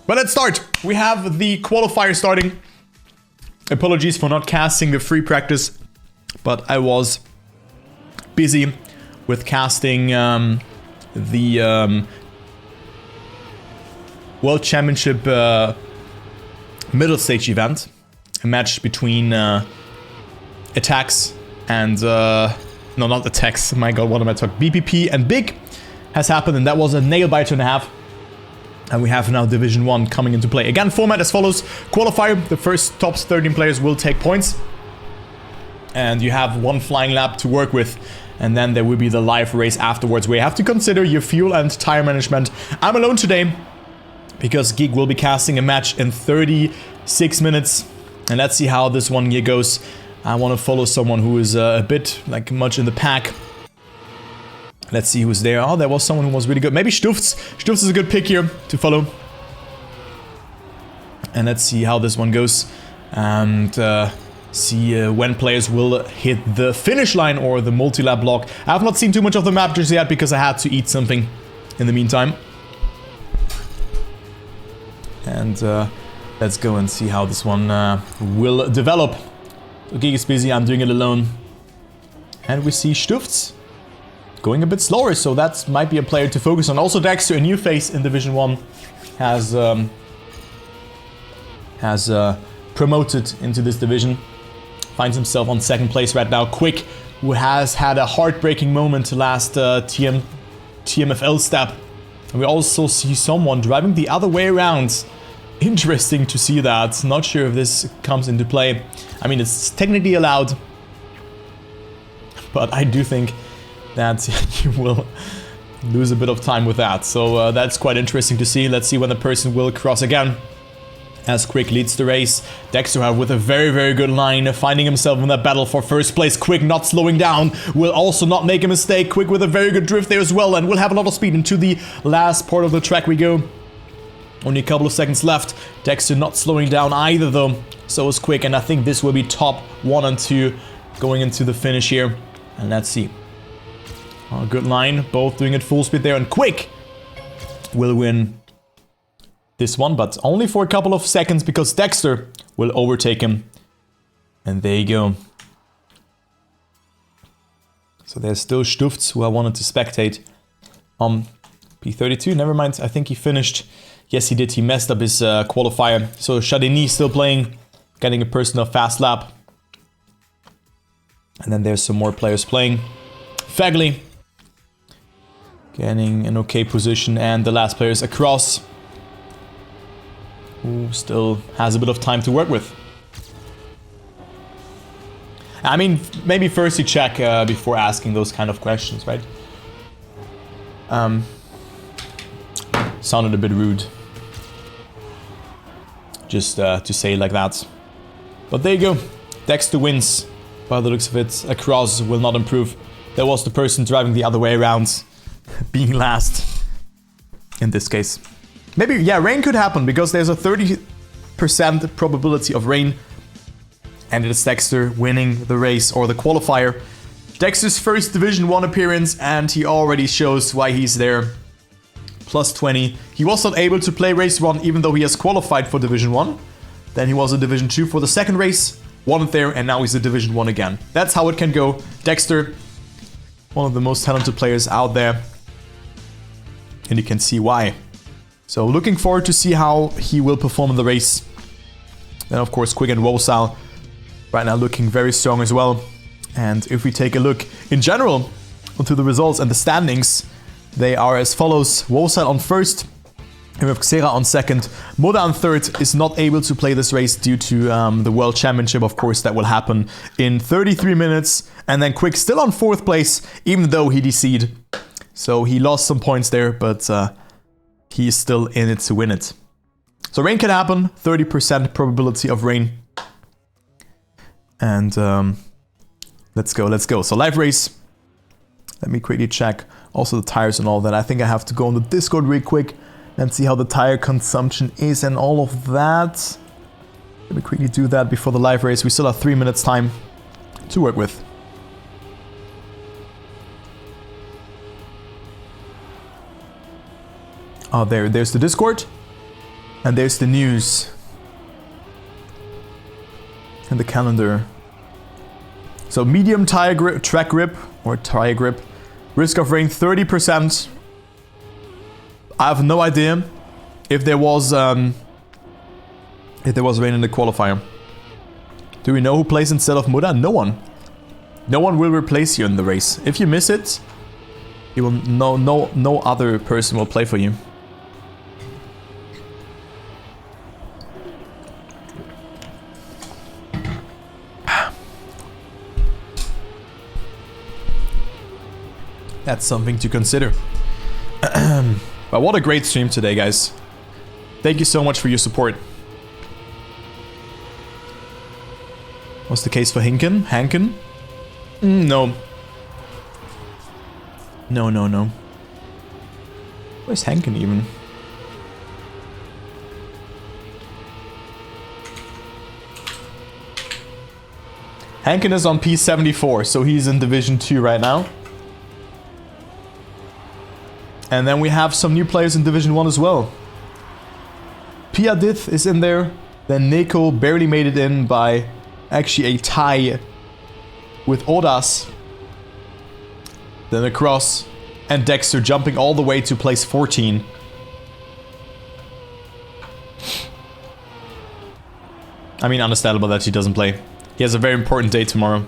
But let's start. We have the qualifier starting. Apologies for not casting the free practice, but I was busy with casting the World Championship middle stage event. A match between Attacks and... no, not Attacks. My god, what am I talking? BPP and Big has happened, and that was a nail-biter and a half. And we have now Division 1 coming into play. Again, format as follows. Qualifier, the first top 13 players will take points. And you have one flying lap to work with. And then there will be the live race afterwards, where you have to consider your fuel and tire management. I'm alone today, because Geek will be casting a match in 36 minutes. And let's see how this one here goes. I want to follow someone who is a bit, like, much in the pack. Let's see who's there. Oh, there was someone who was really good. Maybe Stufts. Stufts is a good pick here to follow. And let's see how this one goes. And see when players will hit the finish line or the multi-lap block. I have not seen too much of the map just yet because I had to eat something in the meantime. And let's go and see how this one will develop. So Geek is busy. I'm doing it alone. And we see Stufts going a bit slower, so that might be a player to focus on. Also, Dexter, a new face in Division 1, has promoted into this division. Finds himself on second place right now. Quick, who has had a heartbreaking moment last TMFL step. And we also see someone driving the other way around. Interesting to see that. Not sure if this comes into play. I mean, it's technically allowed, but I do think that you will lose a bit of time with that. So that's quite interesting to see. Let's see when the person will cross again. As Quick leads the race. Dexter with a very, very good line, finding himself in that battle for first place. Quick not slowing down, will also not make a mistake. Quick with a very good drift there as well, and will have a lot of speed. Into the last part of the track we go. Only a couple of seconds left. Dexter not slowing down either though. So is Quick, and I think this will be top 1 and 2 going into the finish here. And let's see. Oh, good line, both doing it full speed there, and Quick will win this one, but only for a couple of seconds because Dexter will overtake him. And there you go. So there's still Stufts, who I wanted to spectate. P32, never mind, I think he finished. Yes, he did, he messed up his qualifier. So Chadini still playing, getting a personal fast lap. And then there's some more players playing. Fagley getting an okay position, and the last player is across, who still has a bit of time to work with. I mean, maybe first you check before asking those kind of questions, right? Sounded a bit rude, just to say it like that. But there you go. Dexter wins. By the looks of it, across will not improve. There was the person driving the other way around, being last in this case. Maybe, yeah, rain could happen because there's a 30% probability of rain, and it is Dexter winning the race or the qualifier. Dexter's first Division 1 appearance, and he already shows why he's there. Plus 20. He was not able to play race 1 even though he has qualified for Division 1. Then he was in Division 2 for the second race, won it there, and now he's in Division 1 again. That's how it can go. Dexter, one of the most talented players out there. And you can see why. So looking forward to see how he will perform in the race. Then of course Quick and Wosal right now looking very strong as well. And if we take a look in general onto the results and the standings, they are as follows. Wosal on first, we have Xera on second. Moda on third is not able to play this race due to the World Championship, of course, that will happen in 33 minutes. And then Quick still on fourth place, even though he DC'd. So he lost some points there, but he is still in it to win it. So rain can happen, 30% probability of rain. And let's go, let's go. So live race. Let me quickly check also the tires and all that. I think I have to go on the Discord real quick and see how the tire consumption is and all of that. Let me quickly do that before the live race. We still have 3 minutes time to work with. Oh, there's the Discord. And there's the news. And the calendar. So medium tire grip, track grip, or tire grip. Risk of rain 30%. I have no idea if there was rain in the qualifier. Do we know who plays instead of Muda? No one. No one will replace you in the race. If you miss it, you will no other person will play for you. That's something to consider. But what a great stream today, guys. Thank you so much for your support. What's the case for Hankin? No. No. Where's Hankin even? Hankin is on P74, so he's in Division 2 right now. And then we have some new players in Division 1 as well. Piadith is in there. Then Neko barely made it in by actually a tie with Odas. Then across. And Dexter jumping all the way to place 14. I mean, understandable that he doesn't play. He has a very important day tomorrow.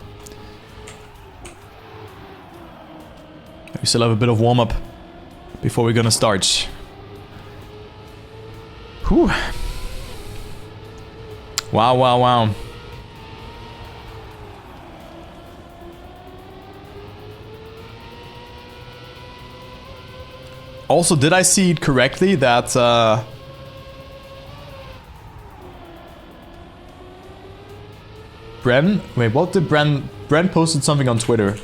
We still have a bit of warm-up before we're gonna start. Whew. Wow. Also, did I see it correctly that Bren? Wait, what did Bren posted something on Twitter.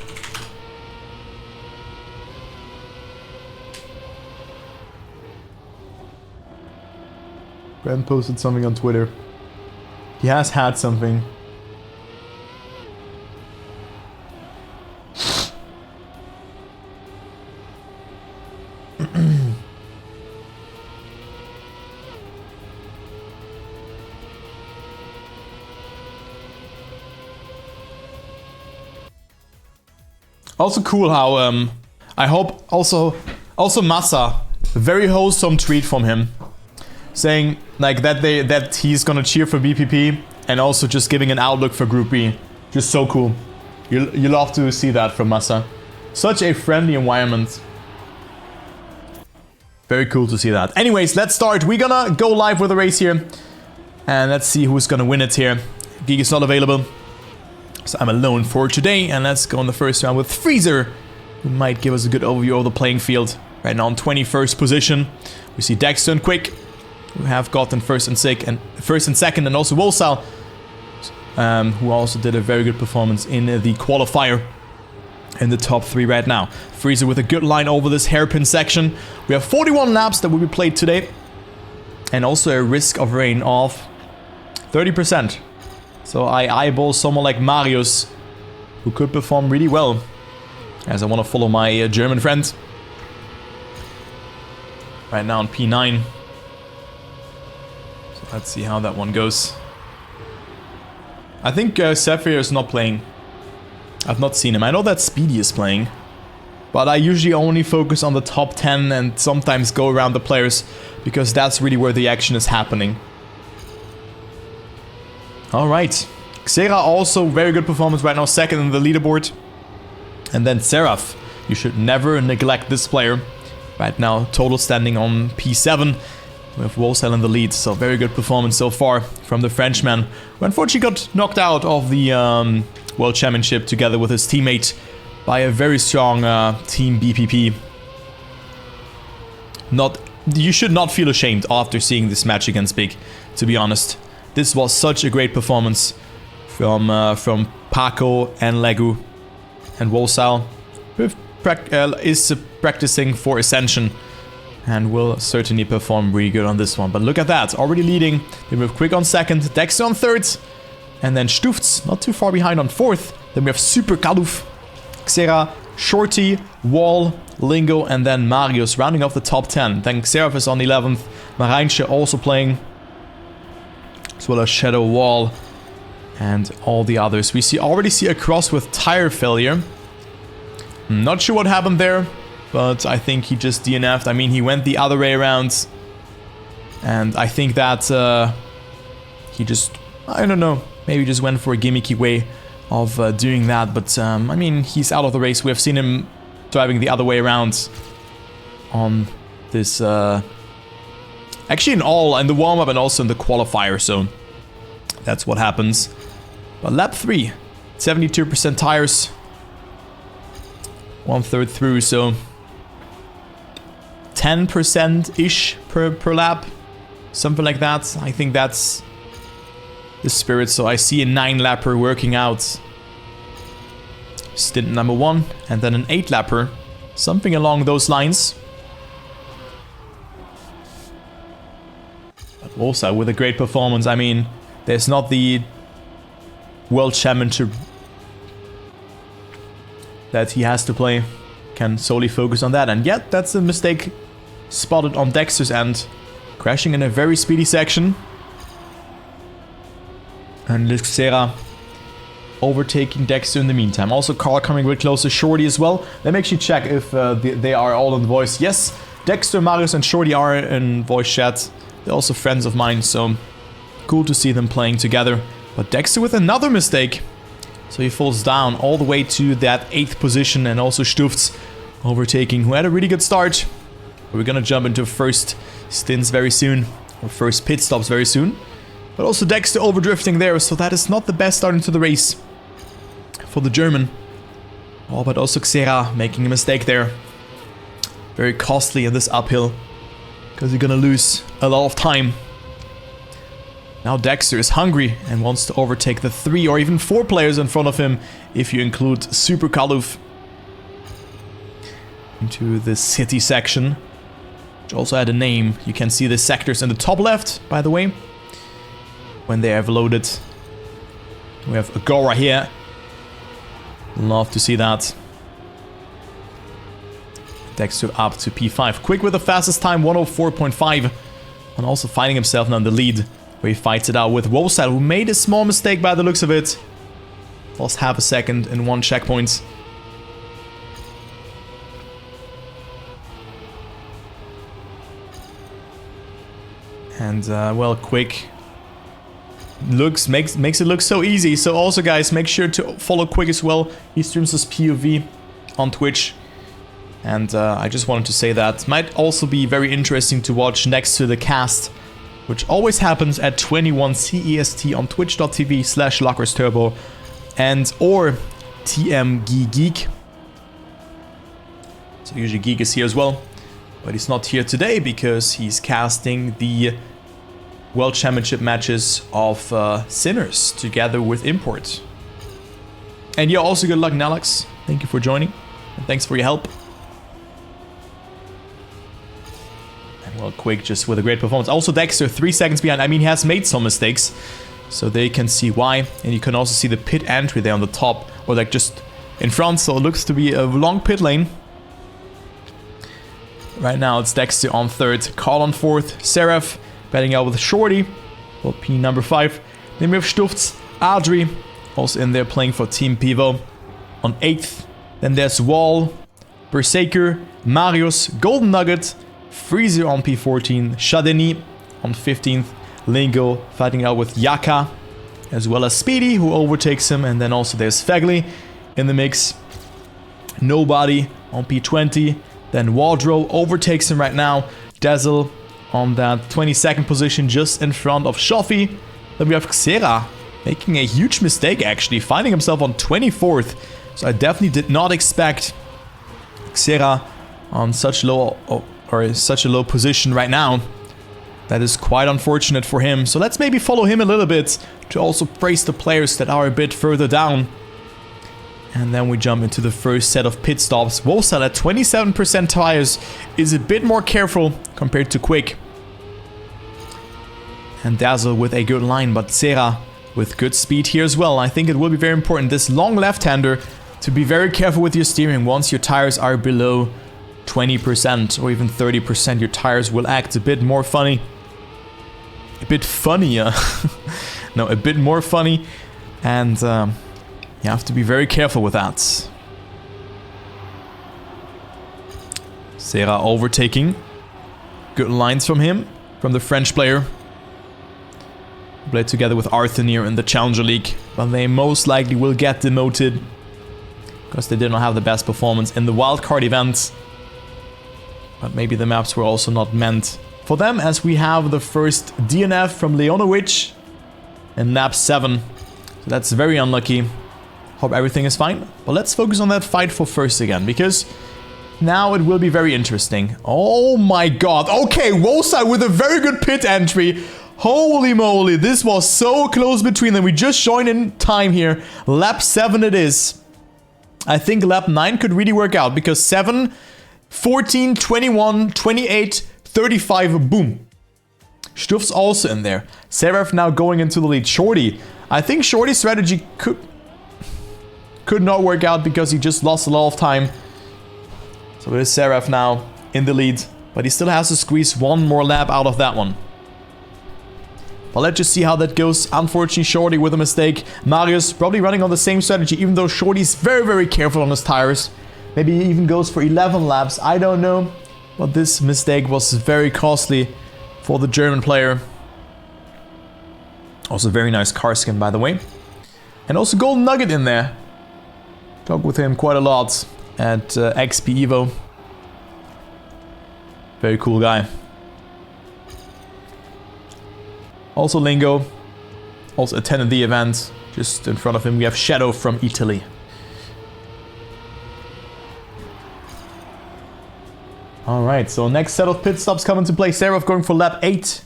Bren posted something on Twitter. He has had something. Also cool how I hope also Massa, very wholesome tweet from him, saying like that he's gonna cheer for BPP and also just giving an outlook for Group B. Just so cool. You love to see that from Massa. Such a friendly environment. Very cool to see that. Anyways, let's start. We're gonna go live with the race here. And let's see who's gonna win it here. Geek is not available. So I'm alone for today. And let's go on the first round with Freezer, who might give us a good overview of the playing field. Right now in 21st position. We see Dexter and Quick, who have gotten first and second, and also Wolsal, who also did a very good performance in the qualifier. In the top 3 right now. Freezer with a good line over this hairpin section. We have 41 laps that will be played today. And also a risk of rain of 30%. So I eyeball someone like Marius, who could perform really well. As I want to follow my German friend. Right now on P9. So let's see how that one goes. I think Sapphire is not playing. I've not seen him. I know that Speedy is playing. But I usually only focus on the top 10 and sometimes go around the players. Because that's really where the action is happening. Alright. Xera also very good performance right now. Second in the leaderboard. And then Seraph. You should never neglect this player. Right now total standing on P7. With Wolsal in the lead. So very good performance so far from the Frenchman. Who unfortunately got knocked out of the World Championship together with his teammate by a very strong team BPP. You should not feel ashamed after seeing this match against Big, to be honest. This was such a great performance from Paco and Legu. And Wolsal is practicing for Ascension and will certainly perform really good on this one. But look at that, already leading. They move Quick on second, Dexter on third. And then Stufts, not too far behind on fourth. Then we have Super Kaluf, Xera, Shorty, Wall, Lingo, and then Marius rounding off the top 10. Then Xerath is on 11th. Mareinsche also playing, as well as Shadow Wall and all the others. We already see a cross with tire failure. Not sure what happened there, but I think he just DNF'd. I mean, he went the other way around, and I think that he just, I don't know, maybe just went for a gimmicky way of doing that. But I mean, he's out of the race. We have seen him driving the other way around on this, actually in the warm-up and also in the qualifier, so that's what happens. But lap 3, 72% tires, 1/3 through, so 10%-ish per lap, something like that. I think that's the spirit. So I see a 9-lapper working out stint number 1, and then an 8-lapper, something along those lines. But also with a great performance. I mean, there's not the World Championship that he has to play. Can solely focus on that. And yet, that's a mistake spotted on Dexter's end. Crashing in a very speedy section. And Luxera overtaking Dexter in the meantime. Also, Carl coming a bit closer. Shorty as well. Let me actually check if they are all in the voice. Yes, Dexter, Marius, and Shorty are in voice chat. They're also friends of mine, so cool to see them playing together. But Dexter with another mistake. So he falls down all the way to that 8th position, and also Stufts overtaking, who had a really good start. We're gonna jump into first stints very soon, or first pit stops very soon. But also Dexter overdrifting there, so that is not the best start into the race for the German. Oh, but also Xera making a mistake there. Very costly in this uphill, because you're gonna lose a lot of time. Now Dexter is hungry and wants to overtake the 3 or even 4 players in front of him, if you include Super Kaluf. Into the city section, which also had a name. You can see the sectors in the top left, by the way, when they have loaded. We have Agora here. Love to see that. Dexter up to P5. Quick with the fastest time, 104.5. And also finding himself now in the lead, where he fights it out with Wosal, who made a small mistake by the looks of it. Lost half a second in 1 checkpoint. And, well, Quick makes it look so easy. So also, guys, make sure to follow Quick as well. He streams his POV on Twitch. And I just wanted to say that might also be very interesting to watch next to the cast, which always happens at 21 CEST on twitch.tv/LuckersTurbo and or TMGeek. So usually Geek is here as well, but he's not here today because he's casting the World Championship matches of Sinners together with Import. And yeah, also good luck, Nalux. Thank you for joining, and thanks for your help. Well, Quick just with a great performance. Also Dexter 3 seconds behind. I mean, he has made some mistakes, so they can see why. And you can also see the pit entry there on the top, or like just in front, so it looks to be a long pit lane. Right now it's Dexter on 3rd, Carl on 4th, Seraph batting out with Shorty, well, P number 5. Then we have Stufts, Adri, also in there playing for Team Pivo on 8th. Then there's Wall, Berserker, Marius, Golden Nugget, Freezer on P14, Shadeni on 15th, Lingo fighting out with Yaka, as well as Speedy, who overtakes him, and then also there's Fegli in the mix. Nobody on P20, then Wardrow overtakes him right now, Dazzle on that 22nd position just in front of Shofi. Then we have Xera making a huge mistake actually, finding himself on 24th, so I definitely did not expect Xera on such low such a low position right now. That is quite unfortunate for him. So let's maybe follow him a little bit to also praise the players that are a bit further down. And then we jump into the first set of pit stops. Wosal at 27% tires is a bit more careful compared to Quick. And Dazzle with a good line, but Xera with good speed here as well. I think it will be very important, this long left-hander, to be very careful with your steering once your tires are below 20% or even 30%, your tires will act a bit more funny. A bit funnier. No, a bit more funny. And you have to be very careful with that. Serra overtaking. Good lines from him, from the French player. Played together with Arthur in the Challenger League, but they most likely will get demoted because they did not have the best performance in the wildcard event. But maybe the maps were also not meant for them, as we have the first DNF from Leonovic in lap 7. So that's very unlucky. Hope everything is fine. But let's focus on that fight for first again, because now it will be very interesting. Oh my god. Okay, Wosa with a very good pit entry. Holy moly, this was so close between them. We just joined in time here. Lap 7 it is. I think lap 9 could really work out, because 7, 14, 21, 28, 35, boom. Stuff's also in there. Seraph now going into the lead. Shorty. I think Shorty's strategy could not work out because he just lost a lot of time. So it is Seraph now in the lead, but he still has to squeeze one more lap out of that one. But let's just see how that goes. Unfortunately, Shorty with a mistake. Marius probably running on the same strategy, even though Shorty's very, very careful on his tires. Maybe he even goes for 11 laps. I don't know. But this mistake was very costly for the German player. Also very nice car skin, by the way. And also Golden Nugget in there. Talk with him quite a lot at XP Evo. Very cool guy. Also Lingo. Also attended the event. Just in front of him we have Shadow from Italy. Alright, so next set of pit stops come into play. Seraph going for lap 8.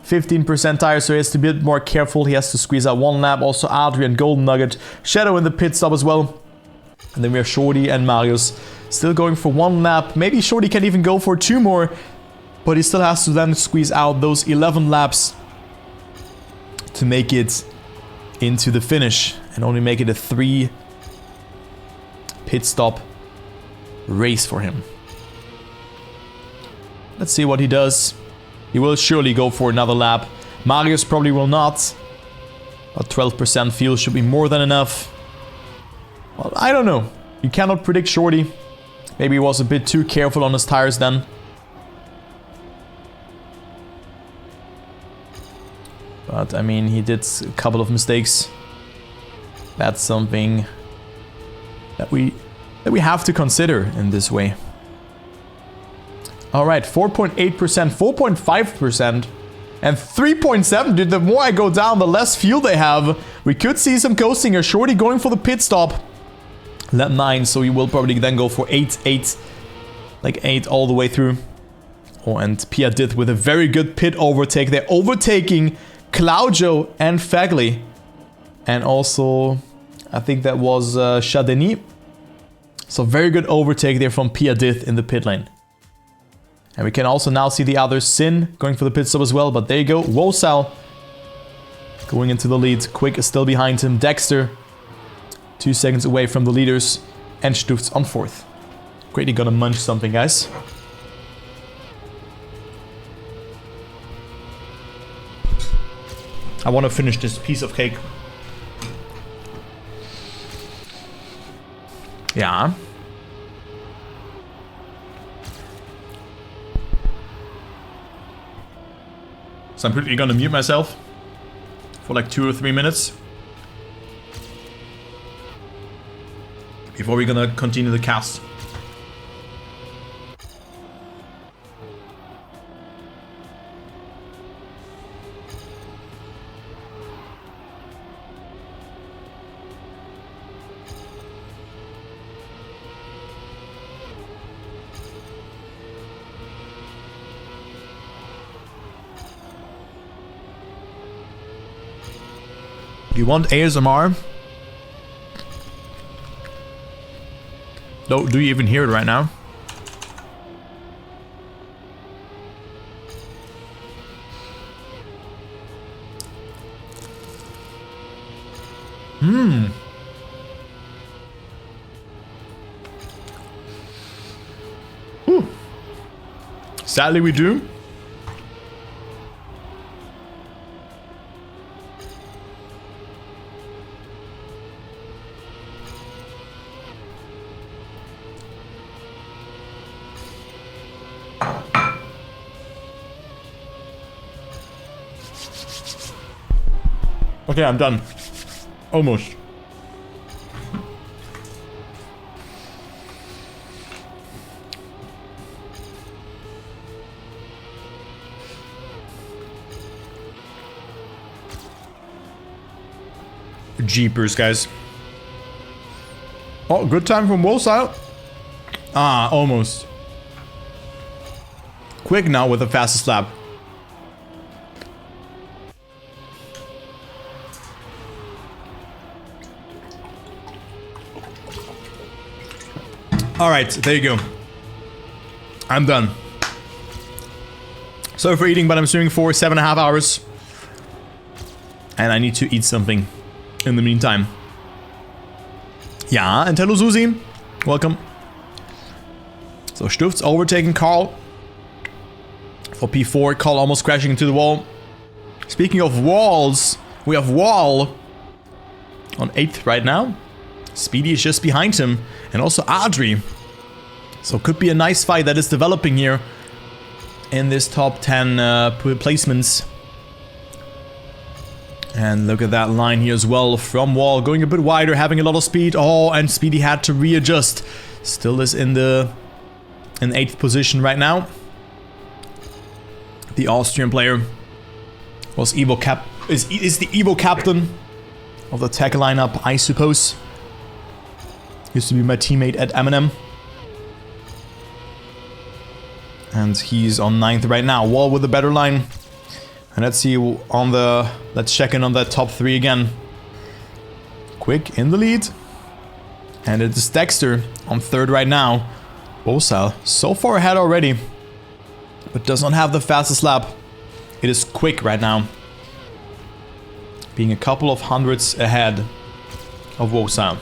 15% tire, so he has to be a bit more careful. He has to squeeze out one lap. Also Adrian, Golden Nugget, Shadow in the pit stop as well. And then we have Shorty and Marius still going for one lap. Maybe Shorty can even go for 2 more. But he still has to then squeeze out those 11 laps to make it into the finish. And only make it a 3 pit stop race for him. Let's see what he does. He will surely go for another lap. Marius probably will not. But 12% fuel should be more than enough. Well, I don't know. You cannot predict Shorty. Maybe he was a bit too careful on his tires then. But I mean, he did a couple of mistakes. That's something that we have to consider in this way. Alright, 4.8%, 4.5%, and 3.7%. Dude, the more I go down, the less fuel they have. We could see some coasting here. Shorty going for the pit stop. Lap 9, so he will probably then go for 8. Like 8 all the way through. Oh, and Pia did with a very good pit overtake. They're overtaking Claudio and Fagli. And also, I think that was Chadeny. So very good overtake there from Pia Dith in the pit lane. And we can also now see the others. Sin going for the pit stop as well, but there you go. Wosal going into the lead. Quick is still behind him. Dexter 2 seconds away from the leaders. And Stufts on 4th. Greatly gonna munch something, guys. I want to finish this piece of cake. Yeah. So I'm quickly gonna mute myself for like 2 or 3 minutes before we're gonna continue the cast. You want ASMR? Do you even hear it right now? Sadly, we do. Okay, I'm done. Almost. Jeepers, guys. Oh, good time from Wolsile. Ah, almost. Quick now with the fastest lap. Alright, there you go. I'm done. Sorry for eating, but I'm swimming for 7.5 hours. And I need to eat something in the meantime. Ja, and hello Susi. Welcome. So Stuft's overtaking Carl for P4. Carl almost crashing into the wall. Speaking of walls, we have Wall on 8th right now. Speedy is just behind him. And also Adri. So could be a nice fight that is developing here in this top 10 placements. And look at that line here as well from Wall. Going a bit wider, having a lot of speed. Oh, and Speedy had to readjust. Still is in 8th position right now. The Austrian player was is the Evo captain of the tech lineup, I suppose. Used to be my teammate at Eminem. And he's on 9th right now. Wall with a better line. And let's see on the... Let's check in on that top 3 again. Quick in the lead. And it is Dexter on 3rd right now. Wolsile so far ahead already. But does not have the fastest lap. It is Quick right now. Being a couple of hundreds ahead of Wolsile.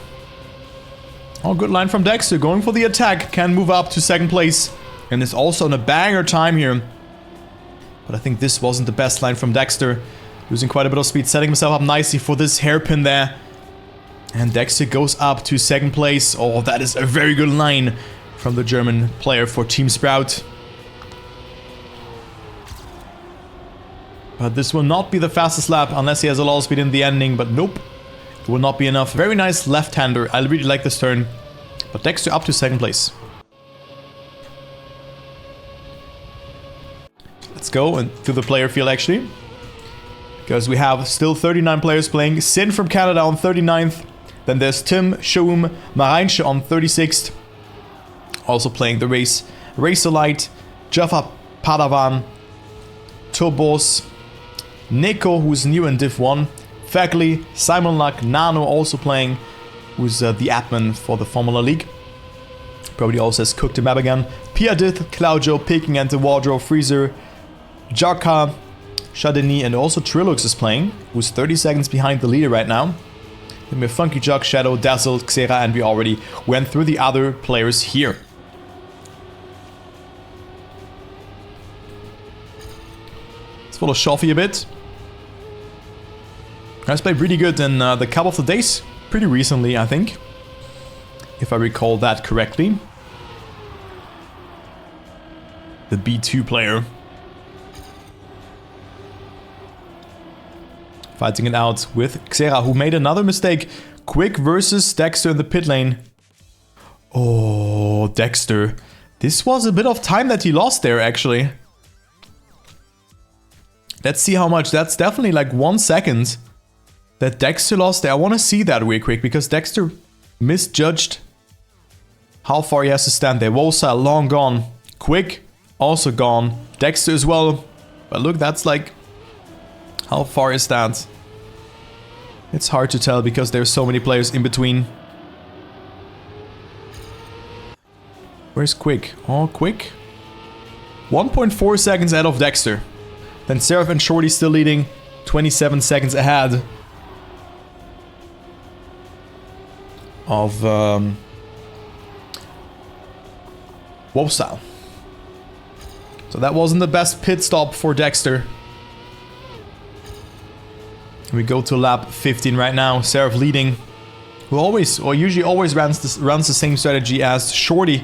Oh, good line from Dexter. Going for the attack. Can move up to 2nd place. And is also on a banger time here. But I think this wasn't the best line from Dexter. Losing quite a bit of speed. Setting himself up nicely for this hairpin there. And Dexter goes up to 2nd place. Oh, that is a very good line from the German player for Team Sprout. But this will not be the fastest lap unless he has a lot of speed in the ending. But nope. It will not be enough. Very nice left-hander. I really like this turn. But Dexter up to 2nd place. Let's go and to the player field actually. Because we have still 39 players playing. Sin from Canada on 39th. Then there's Tim, Shaum, Mareinsche on 36th. Also playing the race. Racerlight, Jaffa Padawan, Turbos, Nico, who's new in Div 1. Fagley, Simon Luck, Nano also playing, who's the admin for the Formula League. Probably also has cooked the map again. Piadith, Claudio, Peking and the Wardrobe, Freezer, Jaka, Chardonnay, and also Trilux is playing, who's 30 seconds behind the leader right now. Then we have Funky Jug, Shadow, Dazzle, Xera, and we already went through the other players here. Let's follow Shoffy a bit. Guys played pretty good in the Cup of the Days, pretty recently, I think. If I recall that correctly. The B2 player. Fighting it out with Xera, who made another mistake. Quick versus Dexter in the pit lane. Oh, Dexter. This was a bit of time that he lost there, actually. Let's see how much. That's definitely like 1 second that Dexter lost there. I want to see that real quick, because Dexter misjudged how far he has to stand there. Wolsile, long gone. Quick, also gone. Dexter as well. But look, that's like... How far is that? It's hard to tell because there's so many players in between. Where's Quick? Oh, Quick. 1.4 seconds ahead of Dexter. Then Seraph and Shorty still leading. 27 seconds ahead of Wolfstyle. So that wasn't the best pit stop for Dexter. We go to lap 15 right now. Seraph leading. Who always, or usually always runs the same strategy as Shorty.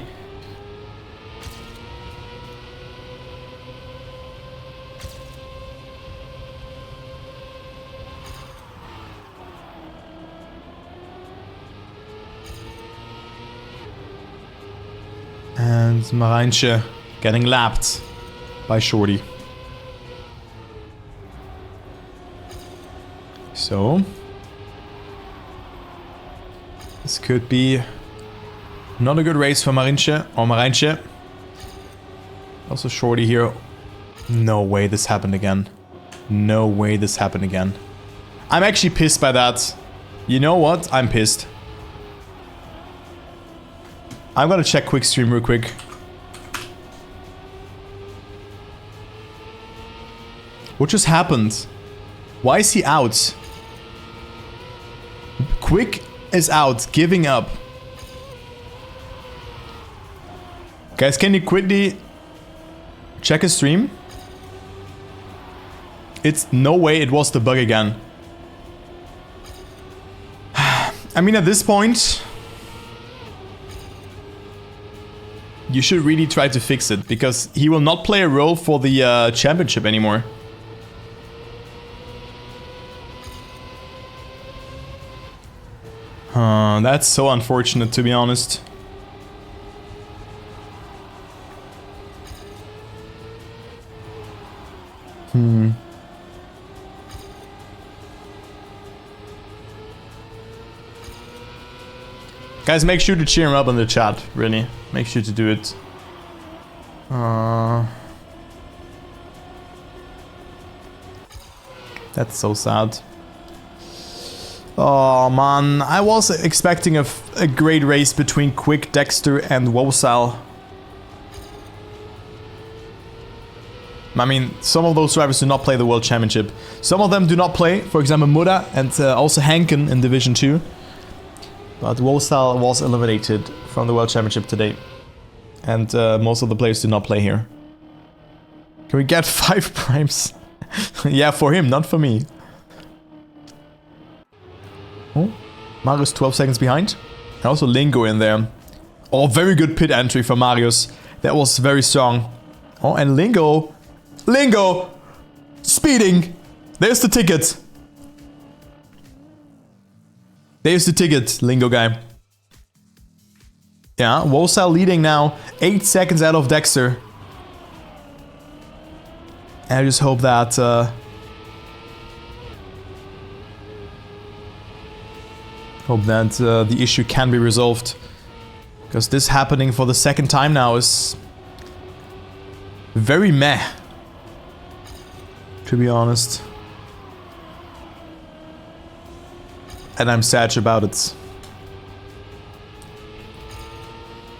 And Marijntje getting lapped by Shorty. So this could be not a good race for Marijntje. Also Shorty here. No way this happened again. No way this happened again. I'm actually pissed by that. You know what? I'm pissed. I'm gonna check quick stream real quick. What just happened? Why is he out? Quick is out, giving up. Guys, can you quickly check his stream? It's no way it was the bug again. I mean, at this point, you should really try to fix it, because he will not play a role for the championship anymore. That's so unfortunate, to be honest. Guys, make sure to cheer him up in the chat, really. Make sure to do it. That's so sad. Oh man, I was expecting a great race between Quick, Dexter and Wosal. I mean, some of those drivers do not play the World Championship. Some of them do not play, for example Muda and also Henken in Division 2. But Wosal was eliminated from the World Championship today. And most of the players do not play here. Can we get 5 primes? Yeah, for him, not for me. Oh, Marius 12 seconds behind. And also Lingo in there. Oh, very good pit entry from Marius. That was very strong. Oh, and Lingo. Lingo! Speeding! There's the ticket. There's the ticket, Lingo guy. Yeah, Wosal leading now. 8 seconds out of Dexter. And I just hope that... the issue can be resolved. Because this happening for the second time now is... very meh. To be honest. And I'm sad about it.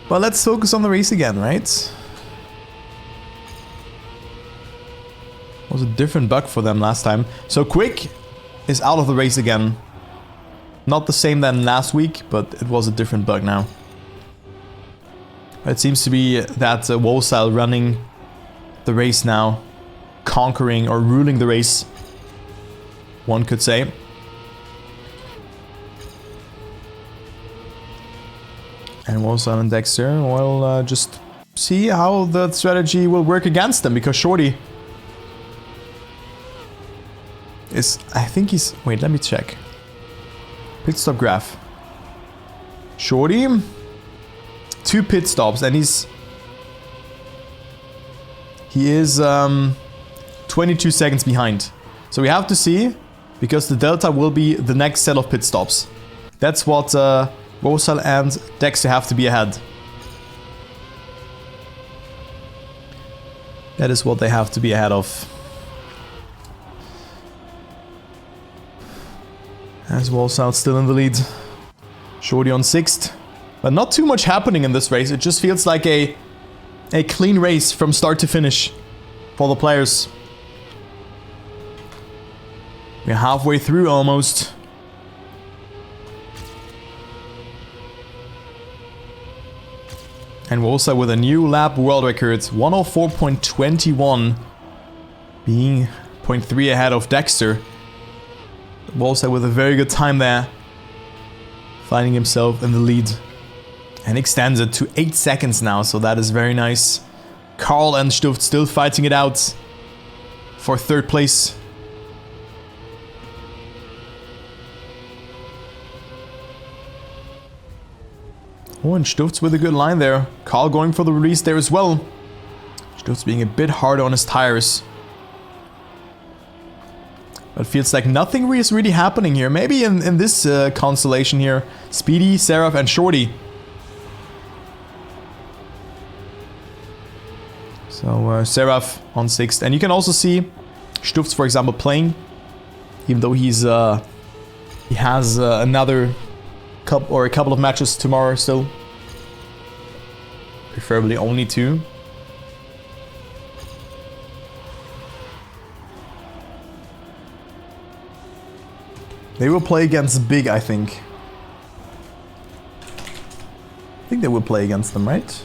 But let's focus on the race again, right? It was a different bug for them last time. So Quick is out of the race again. Not the same than last week, but it was a different bug now. It seems to be that Wosal running the race now. Conquering or ruling the race. One could say. And Wosal and Dexter will just see how the strategy will work against them, because Shorty is... I think he's... Wait, let me check. Pit stop graph. Shorty, 2 pit stops, and he is 22 seconds behind. So we have to see, because the delta will be the next set of pit stops. That's what Wosal and Dexter have to be ahead. That is what they have to be ahead of. As Wosal still in the lead. Shorty on 6th. But not too much happening in this race. It just feels like a clean race from start to finish for the players. We're halfway through almost. And we're also with a new lap world record, 104.21, being 0.3 ahead of Dexter. Also with a very good time there, finding himself in the lead. And extends it to 8 seconds now, so that is very nice. Carl and Stuft still fighting it out for 3rd place. Oh, and Stuft's with a good line there. Carl going for the release there as well. Stuft's being a bit hard on his tires. But it feels like nothing is really happening here. Maybe in this constellation here. Speedy, Seraph and Shorty. So Seraph on 6th. And you can also see Stuft's, for example, playing. Even though he has another a couple of matches tomorrow still. Preferably only 2. They will play against Big, I think. I think they will play against them, right?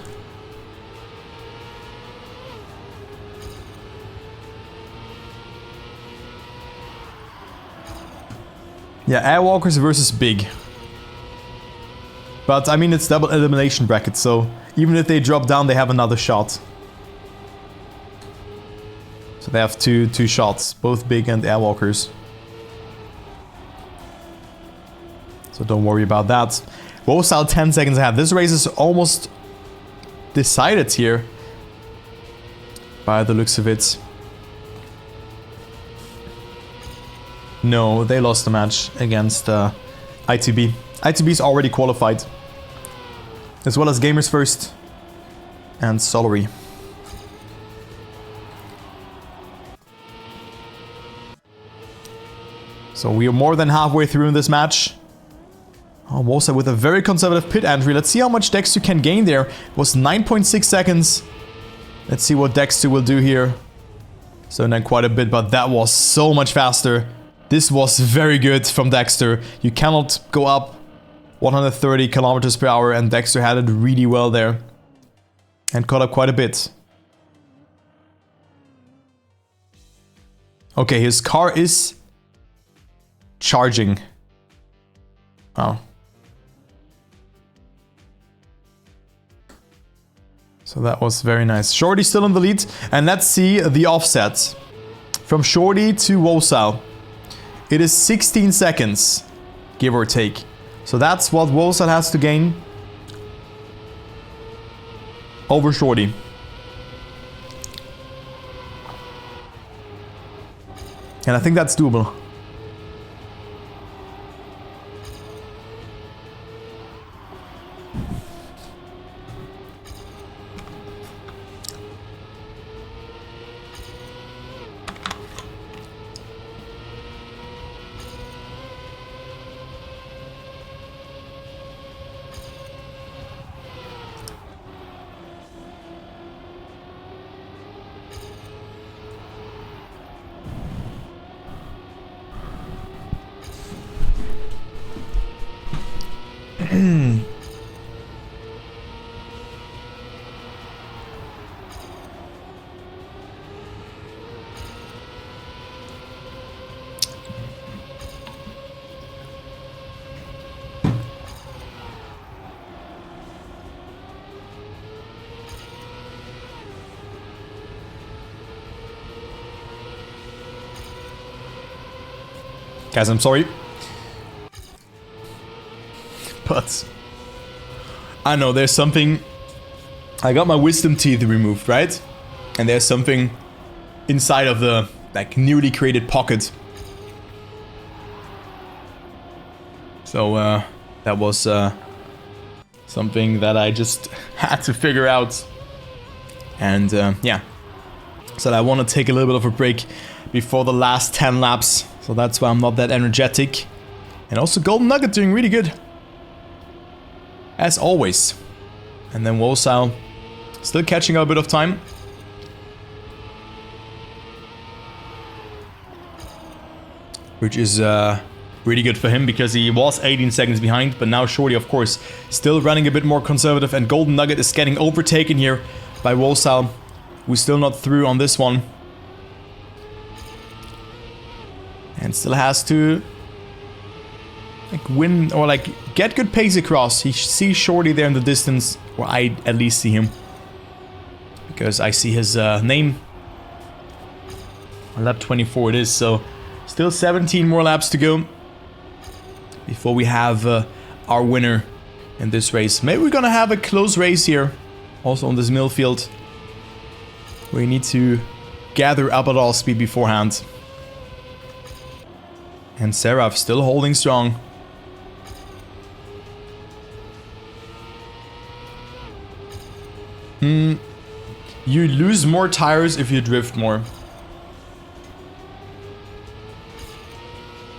Yeah, Airwalkers versus Big. But, I mean, it's double elimination bracket, so even if they drop down, they have another shot. So they have two shots, both Big and Airwalkers. So don't worry about that. Wosal 10 seconds ahead. This race is almost decided here, by the looks of it. No, they lost the match against ITB. ITB's already qualified. As well as Gamers First and Solary. So we are more than halfway through in this match. Wosa with a very conservative pit entry. Let's see how much Dexter can gain there. It was 9.6 seconds. Let's see what Dexter will do here. So then quite a bit, but that was so much faster. This was very good from Dexter. You cannot go up 130 kilometers per hour, and Dexter had it really well there. And caught up quite a bit. Okay, his car is charging. Oh. So that was very nice. Shorty still in the lead. And let's see the offset. From Shorty to Wosal. It is 16 seconds, give or take. So that's what Wosal has to gain over Shorty. And I think that's doable. Guys, I'm sorry. But I know there's something. I got my wisdom teeth removed, right? And there's something inside of the like newly created pocket. So that was something that I just had to figure out. And yeah. So I want to take a little bit of a break before the last 10 laps. So that's why I'm not that energetic. And also Golden Nugget doing really good. As always. And then Wosal still catching up a bit of time. Which is Really good for him because he was 18 seconds behind, but now Shorty, of course, still running a bit more conservative, and Golden Nugget is getting overtaken here by Wolsal. We're still not through on this one. And still has to like win or like get good pace across. He sees Shorty there in the distance, or I at least see him because I see his name. Lap 24 it is, so still 17 more laps to go before we have our winner in this race. Maybe we're gonna have a close race here, also on this mill field. We need to gather up at all speed beforehand. And Seraph still holding strong. You lose more tires if you drift more.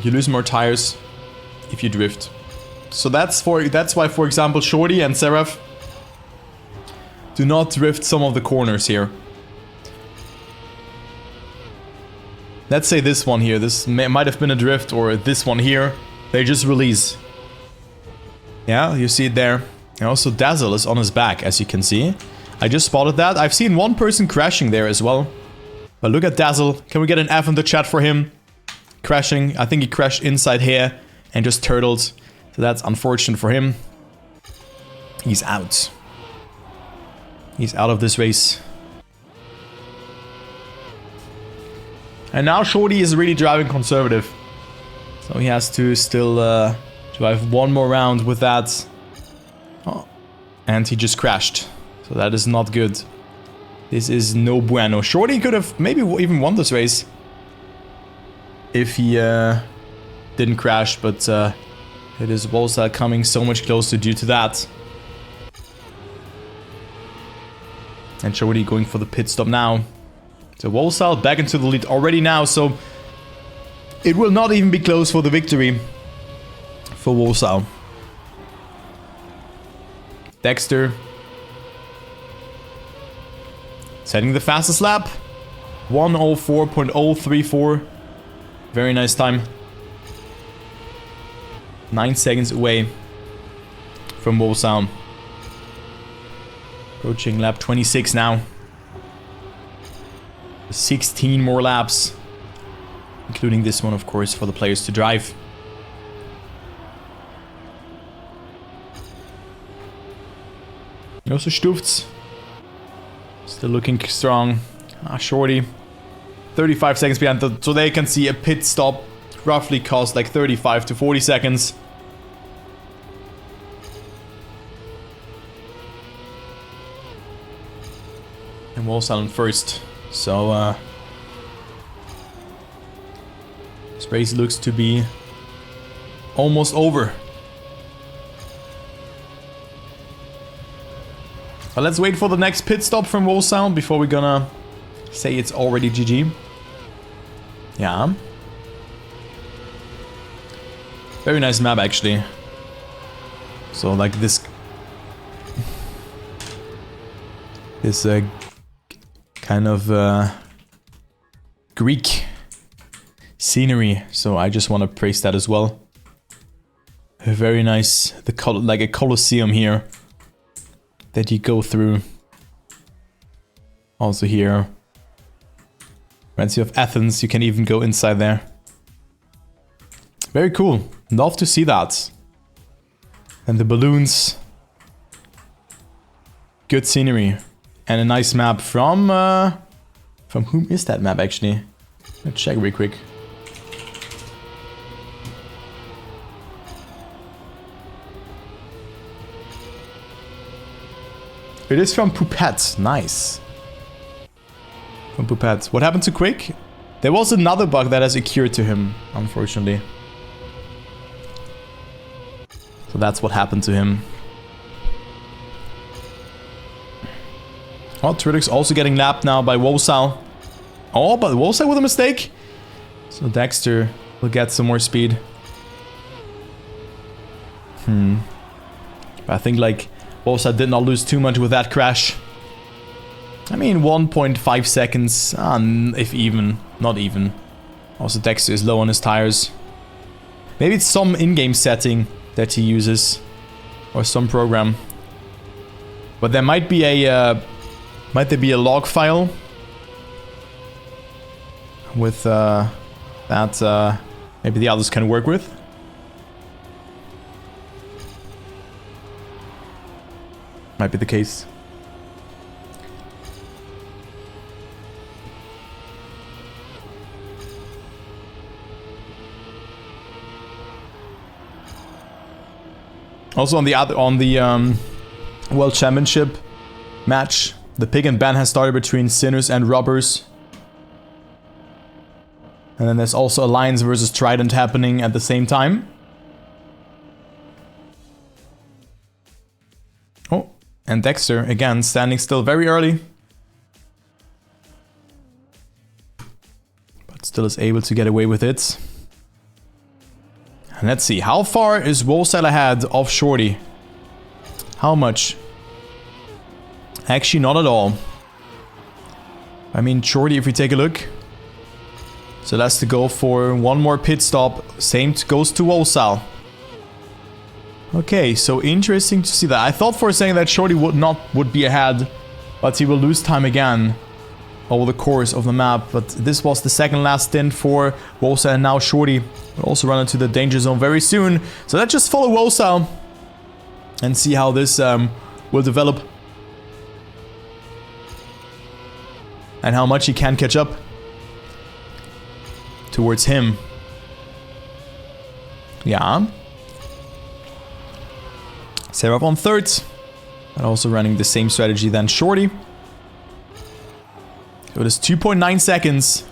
You lose more tires if you drift. So that's why, for example, Shorty and Seraph do not drift some of the corners here. Let's say this one here, this might have been a drift, or this one here, they just release. Yeah, you see it there. And also Dazzle is on his back, as you can see. I just spotted that. I've seen one person crashing there as well. But look at Dazzle. Can we get an F in the chat for him? Crashing. I think he crashed inside here and just turtled. So that's unfortunate for him. He's out. He's out of this race. And now Shorty is really driving conservative. So he has to still drive one more round with that. Oh. And he just crashed. So that is not good. This is no bueno. Shorty could have maybe even won this race if he didn't crash, but it is Wolsal coming so much closer due to that. And Shorty going for the pit stop now. So Wolsal back into the lead already now, so it will not even be close for the victory for Wolsal. Dexter setting the fastest lap. 1:04.034. Very nice time. 9 seconds away from Wolsal. Approaching lap 26 now. 16 more laps. Including this one, of course, for the players to drive. Also Stufts. Still looking strong. Shorty. 35 seconds behind. So they can see a pit stop roughly cost like 35 to 40 seconds. And Wolsal in first. So this race looks to be almost over. But let's wait for the next pit stop from Wolsal before we're gonna say it's already GG. Yeah. Very nice map actually. So like this kind of Greek scenery. So I just want to praise that as well. Very nice. Like a Colosseum here that you go through. Also here, reminds you of Athens. You can even go inside there. Very cool. Love to see that. And the balloons. Good scenery. And a nice map from whom is that map actually? Let's check real quick. It is from Poupette. Nice. From Poupette. What happened to Quick? There was another bug that has occurred to him, unfortunately. So that's what happened to him. Oh, Trilix also getting lapped now by Wolsal. Oh, but Wolsal with a mistake. So Dexter will get some more speed. But I think like Wolsal did not lose too much with that crash. I mean 1.5 seconds, if even, not even. Also Dexter is low on his tires. Maybe it's some in-game setting that he uses. Or some program. But there might be a... might there be a log file? With that maybe the others can work with? Might be the case. Also on the World Championship match, the pick and ban has started between Sinners and Robbers. And then there's also Alliance versus Trident happening at the same time. Oh, and Dexter again standing still very early. But still is able to get away with it. And let's see, how far is Wolsal ahead of Shorty? How much? Actually, not at all. I mean, Shorty, if we take a look. So that's to go for one more pit stop. Same goes to Wolsal. Okay, so interesting to see that. I thought for a second that Shorty would be ahead, but he will lose time again over the course of the map. But this was the second last stint for Wolsal, and now Shorty will also run into the danger zone very soon. So let's just follow Wolsal and see how this will develop. And how much he can catch up towards him. Yeah. Seraph on third. And also running the same strategy than Shorty. So it is 2.9 seconds.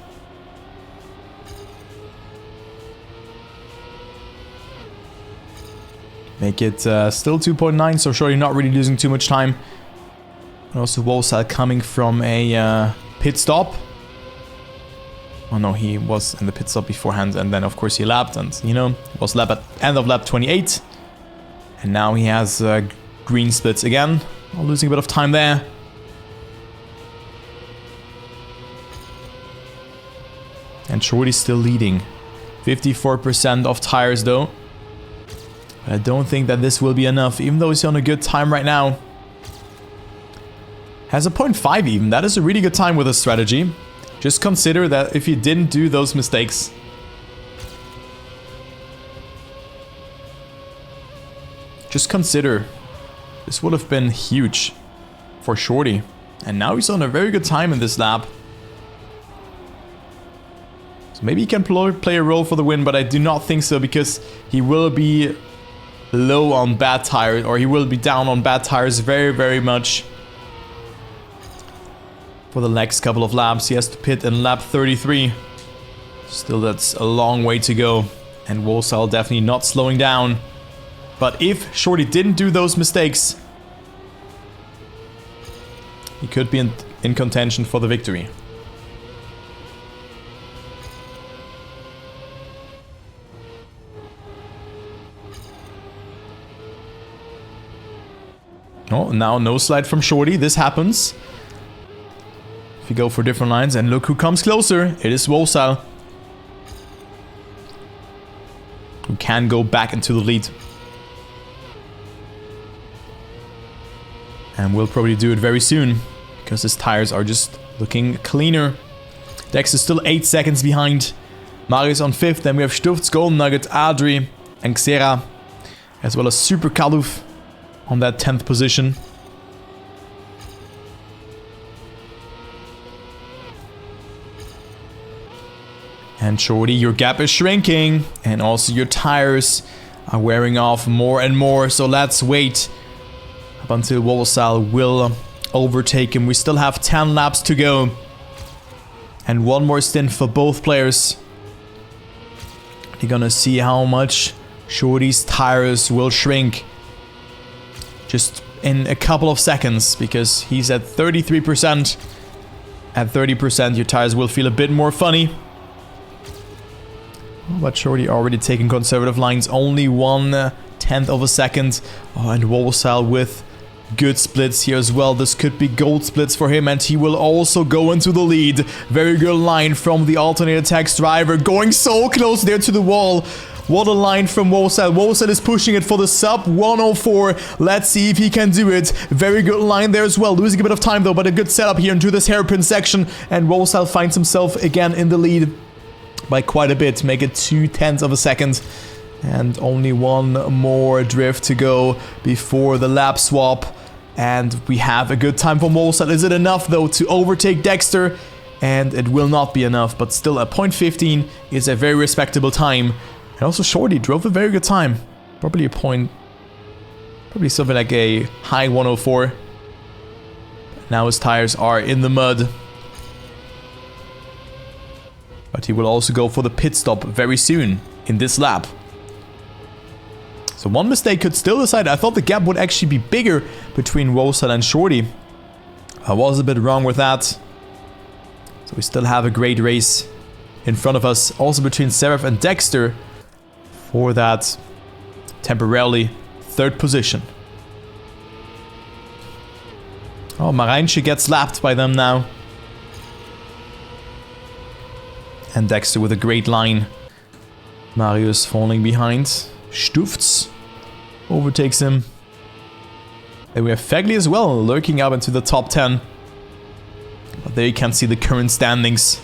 Make it still 2.9, so Shorty not really losing too much time. And also Wolsal coming from a pit stop. Oh no, he was in the pit stop beforehand, and then of course he lapped, and you know, was lap at end of lap 28. And now he has green splits again, losing a bit of time there. And Shorty's still leading. 54% of tires though. But I don't think that this will be enough, even though he's on a good time right now. Has a 0.5 even, that is a really good time with his strategy. Just consider that if he didn't do those mistakes. Just consider, this would have been huge for Shorty. And now he's on a very good time in this lap. So maybe he can play a role for the win, but I do not think so, because he will be low on bad tires, or he will be down on bad tires very, very much. For the next couple of laps, he has to pit in lap 33. Still, that's a long way to go. And Wolsal definitely not slowing down. But if Shorty didn't do those mistakes, he could be in contention for the victory. Oh, now no slide from Shorty. This happens. If you go for different lines, and look who comes closer. It is Wolsal, who can go back into the lead. And will probably do it very soon, because his tires are just looking cleaner. Dex is still 8 seconds behind. Marius on 5th, then we have Stufts, Golden Nugget, Adri, and Xera, as well as Super Kaluf on that 10th position. And Shorty, your gap is shrinking, and also your tires are wearing off more and more, so let's wait up until Wolsal will overtake him. We still have 10 laps to go, and one more stint for both players. You're gonna see how much Shorty's tires will shrink just in a couple of seconds, because he's at 33%. At 30%, your tires will feel a bit more funny. But Shorty already taking conservative lines, only 1/10 of a second. Oh, and Wolsal with good splits here as well. This could be gold splits for him, and he will also go into the lead. Very good line from the alternate attacks driver, going so close there to the wall. What a line from Wolsal. Wolsal is pushing it for the sub 104. Let's see if he can do it. Very good line there as well. Losing a bit of time though, but a good setup here into this hairpin section. And Wolsal finds himself again in the lead by quite a bit. Make it 0.2 of a second. And only one more drift to go before the lap swap. And we have a good time for Wolsal. Is it enough though to overtake Dexter? And it will not be enough, but still a 0.15 is a very respectable time. And also Shorty drove a very good time. Probably probably something like a high 104. Now his tires are in the mud. But he will also go for the pit stop very soon in this lap. So one mistake could still decide. I thought the gap would actually be bigger between Wolsal and Shorty. I was a bit wrong with that. So we still have a great race in front of us. Also between Seraph and Dexter for that temporarily third position. Oh, Marinci gets lapped by them now. And Dexter with a great line. Marius falling behind. Stufts overtakes him. And we have Fegli as well, lurking up into the top 10. But there you can see the current standings.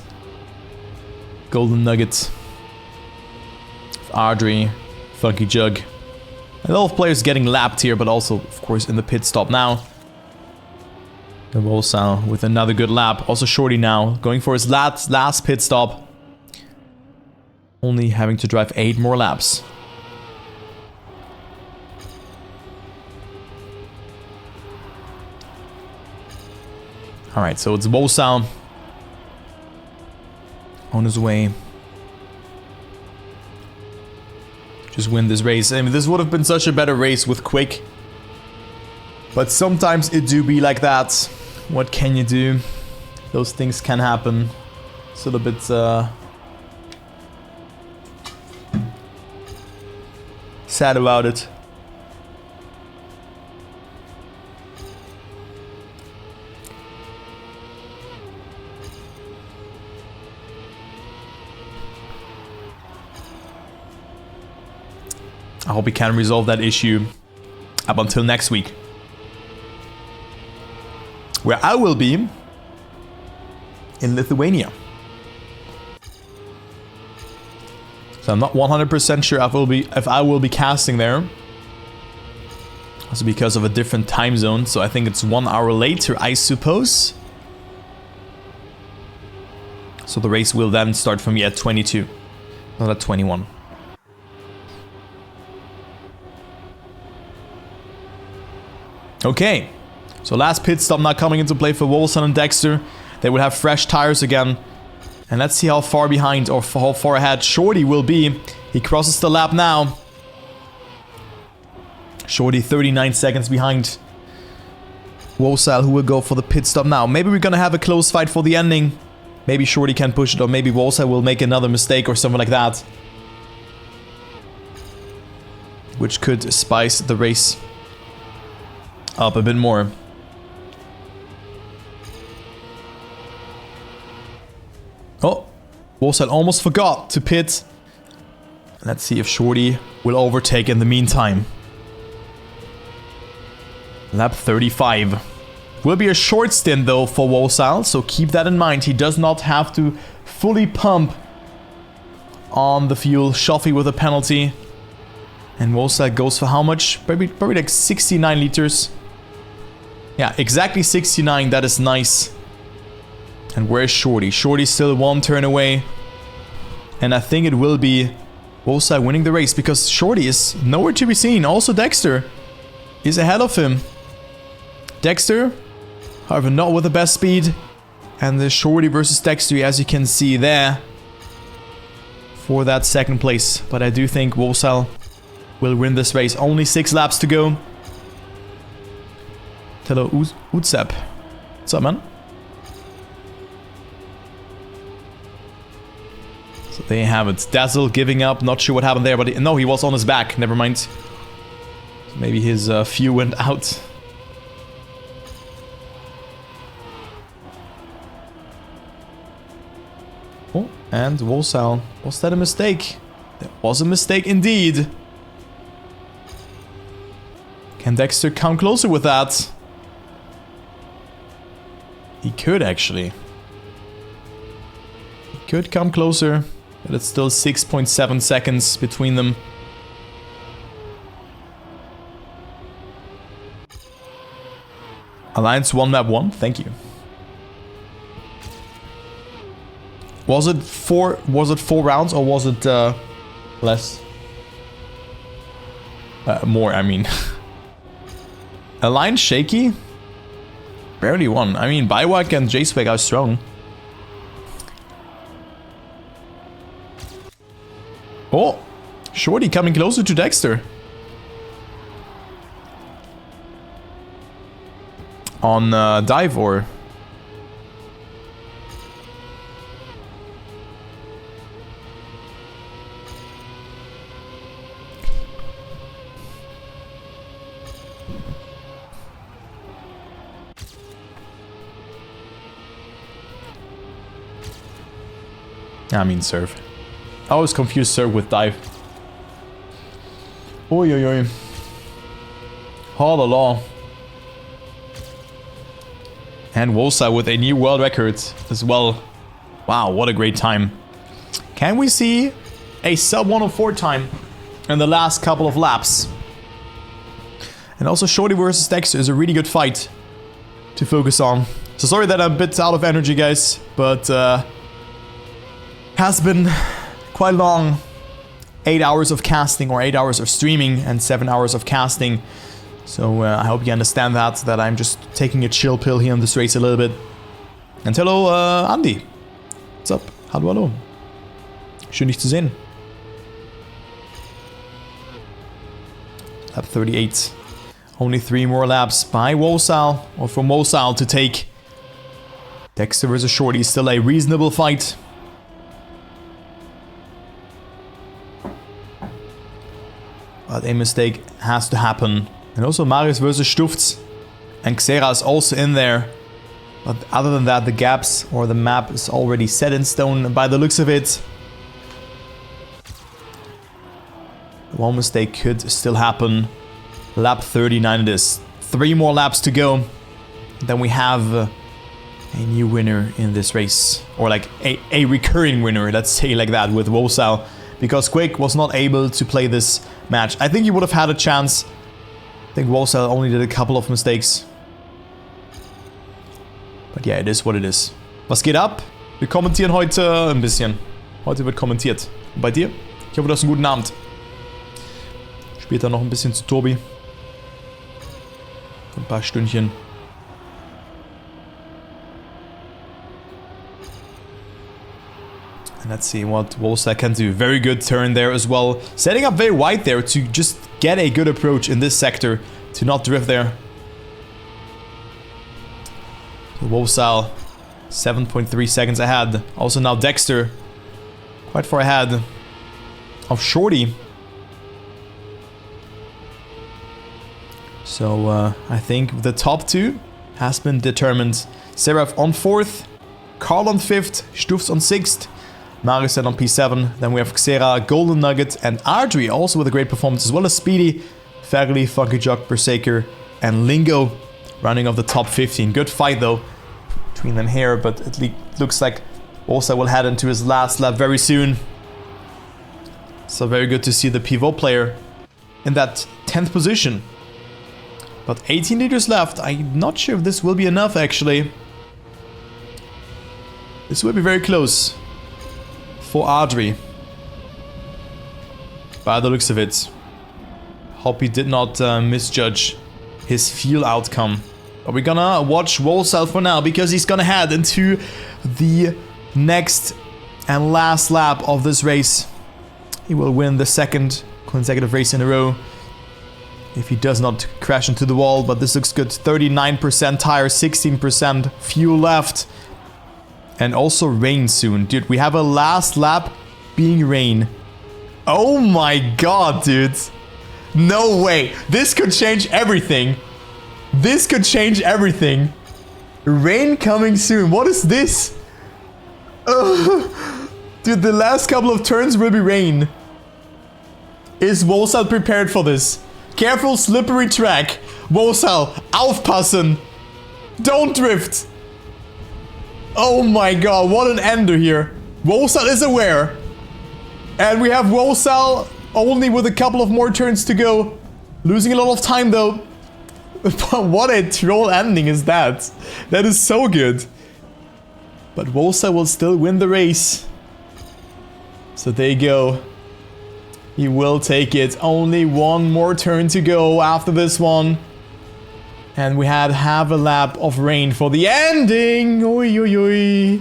Golden Nugget. Ardry, Funky Jug. And a lot of players getting lapped here, but also, of course, in the pit stop now. And Wolsal with another good lap. Also Shorty now, going for his last pit stop. Only having to drive 8 more laps. Alright, so it's Wolsal on his way. Just win this race. I mean, this would have been such a better race with Quick. But sometimes it do be like that. What can you do? Those things can happen. It's a little bit sad about it. I hope we can resolve that issue up until next week, where I will be in Lithuania. So I'm not 100% sure if I will be casting there. Also because of a different time zone, so I think it's 1 hour later, I suppose. So the race will then start for me at 22, not at 21. Okay, so last pit stop now coming into play for Wolsal and Dexter. They will have fresh tires again. And let's see how far behind or how far ahead Shorty will be. He crosses the lap now. Shorty 39 seconds behind Wolsal, who will go for the pit stop now. Maybe we're gonna have a close fight for the ending. Maybe Shorty can push it, or maybe Wolsal will make another mistake or something like that, which could spice the race up a bit more. Oh, Wolsal almost forgot to pit. Let's see if Shorty will overtake in the meantime. Lap 35. Will be a short stint though for Wolsal, so keep that in mind. He does not have to fully pump on the fuel. Shoffy with a penalty. And Wolsal goes for how much? Probably like 69 liters. Yeah, exactly 69. That is nice. And where's Shorty? Shorty's still 1 turn away. And I think it will be Wolsal winning the race, because Shorty is nowhere to be seen. Also Dexter is ahead of him. Dexter, however, not with the best speed. And the Shorty versus Dexter, as you can see there, for that second place. But I do think Wolsal will win this race. Only 6 laps to go. Hello, Utsep. What's up, man? So there you have it. Dazzle giving up. Not sure what happened there, but no, he was on his back. Never mind. So maybe his fuel went out. Oh, and Wolsal. Was that a mistake? There was a mistake indeed. Can Dexter come closer with that? He could actually. He could come closer, but it's still 6.7 seconds between them. Alliance 1 map 1, thank you. Was it four rounds or was it less? More, I mean. Alliance shaky? Barely won. I mean, Bywak and J-Swag are strong. Oh! Shorty coming closer to Dexter. On dive or... I mean serve. I always confuse serve with dive. Oi oi oi. Oh la la. And Wosa with a new world record as well. Wow, what a great time. Can we see a sub 104 time in the last couple of laps? And also Shorty versus Dexter is a really good fight to focus on. So sorry that I'm a bit out of energy, guys, but has been quite long. 8 hours of casting or 8 hours of streaming and 7 hours of casting. So I hope you understand that I'm just taking a chill pill here in this race a little bit. And hello, Andy. What's up? Hallo, hallo. Schön dich zu sehen. Lap 38. Only 3 more laps by Wosal, or from Wosal to take. Dexter versus Shorty is still a reasonable fight. But a mistake has to happen. And also Marius versus Stufz. And Xera is also in there. But other than that, the gaps or the map is already set in stone by the looks of it. One mistake could still happen. Lap 39 it is. 3 more laps to go. Then we have a new winner in this race. Or like a recurring winner, let's say like that, with Wosal. Because Quake was not able to play this match. I think he would have had a chance. I think Wosal only did a couple of mistakes. But yeah, it is what it is. Was geht ab? Wir kommentieren heute ein bisschen. Heute wird kommentiert. Und bei dir? Ich hoffe, du hast einen guten Abend. Später noch ein bisschen zu Tobi. Ein paar Stündchen. And let's see what Wosal can do. Very good turn there as well. Setting up very wide there to just get a good approach in this sector. To not drift there. Wosal 7.3 seconds ahead. Also now Dexter quite far ahead of Shorty. So I think the top 2 has been determined. Seraph on 4th, Carl on 5th, Stufz on 6th, Marius on P7. Then we have Xera, Golden Nugget, and Ardri also with a great performance, as well as Speedy, Fairly, Funky Jock, Berserker, and Lingo running off the top 15. Good fight though between them here, but it looks like Wosal will head into his last lap very soon. So very good to see the pivot player in that 10th position. But 18 liters left. I'm not sure if this will be enough actually. This will be very close for Ardri. By the looks of it. Hope he did not misjudge his fuel outcome. But we're gonna watch Wosal for now because he's gonna head into the next and last lap of this race. He will win the 2nd consecutive race in a row. If he does not crash into the wall, but this looks good. 39% tire, 16% fuel left. And also rain soon. Dude, we have a last lap being rain. Oh my god, dude. No way. This could change everything. This could change everything. Rain coming soon. What is this? Dude, the last couple of turns will be rain. Is Wosal prepared for this? Careful, slippery track. Wosal, aufpassen. Don't drift. Oh my god, what an ender here. Wosal is aware. And we have Wosal only with a couple of more turns to go. Losing a lot of time though. What a troll ending is that? That is so good. But Wosal will still win the race. So there you go. He will take it. Only one more turn to go after this one. And we had half a lap of rain for the ending. Oi, oi, oi.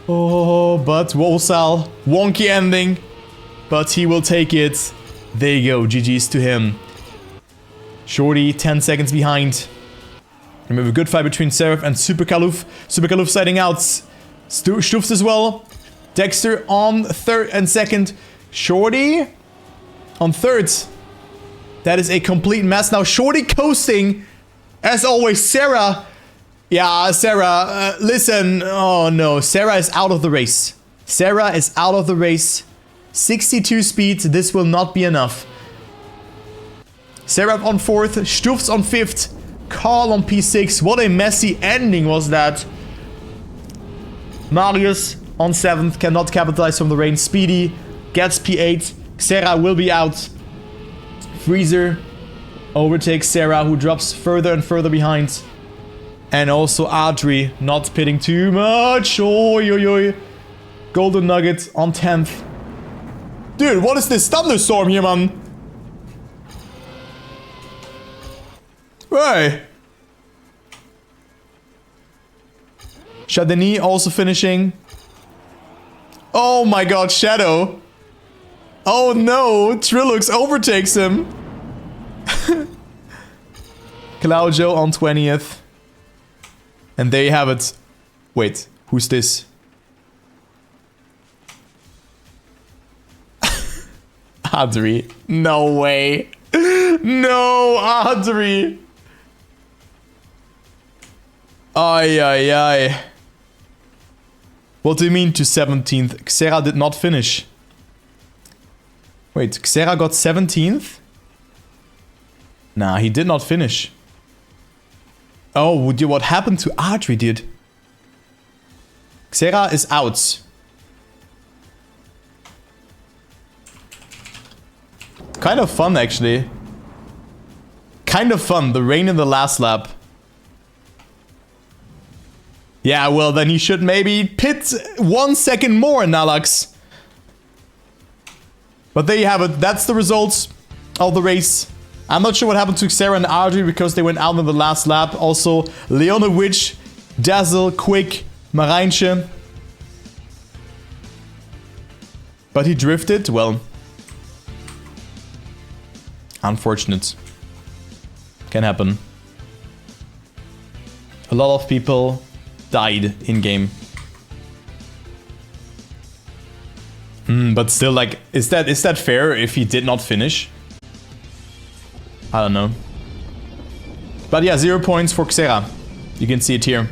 Oh, but Wosal, wonky ending. But he will take it. There you go. GG's to him. Shorty, 10 seconds behind. And we have a good fight between Seraph and Super Kaluf. Super Kaluf siding out. Stufs as well. Dexter on third and second. Shorty on third. That is a complete mess. Now Shorty coasting. As always, Sarah. Yeah, Sarah, listen. Oh no, Sarah is out of the race. Sarah is out of the race. 62 speed. This will not be enough. Sarah on fourth. Stufs on fifth. Carl on P6. What a messy ending was that. Marius on 7th, cannot capitalize from the rain. Speedy gets P8. Xera will be out. Freezer overtakes Sarah, who drops further and further behind. And also Adri not pitting too much. Oi, oi, oi. Golden Nugget on 10th. Dude, what is this thunderstorm here, man? Hey. Chardonnay also finishing. Oh my god, Shadow. Oh no, Trilux overtakes him. Claudio on 20th. And there you have it. Wait, who's this? Adri. No way. No, Adri. Ay, ay, ay. What do you mean to 17th? Xera did not finish. Wait, Xera got 17th? Nah, he did not finish. Oh, what happened to Adri did? Xera is out. Kind of fun, actually. Kind of fun, the rain in the last lap. Yeah, well, then he should maybe pit 1 second more, Nalux. But there you have it. That's the results of the race. I'm not sure what happened to Xera and Adri because they went out in the last lap. Also, Leona Witch, Dazzle, Quick, Marijntje. But he drifted. Well, unfortunate. Can happen. A lot of people died in game. But still, like, is that fair if he did not finish? I don't know. But yeah, 0 points for Xera. You can see it here.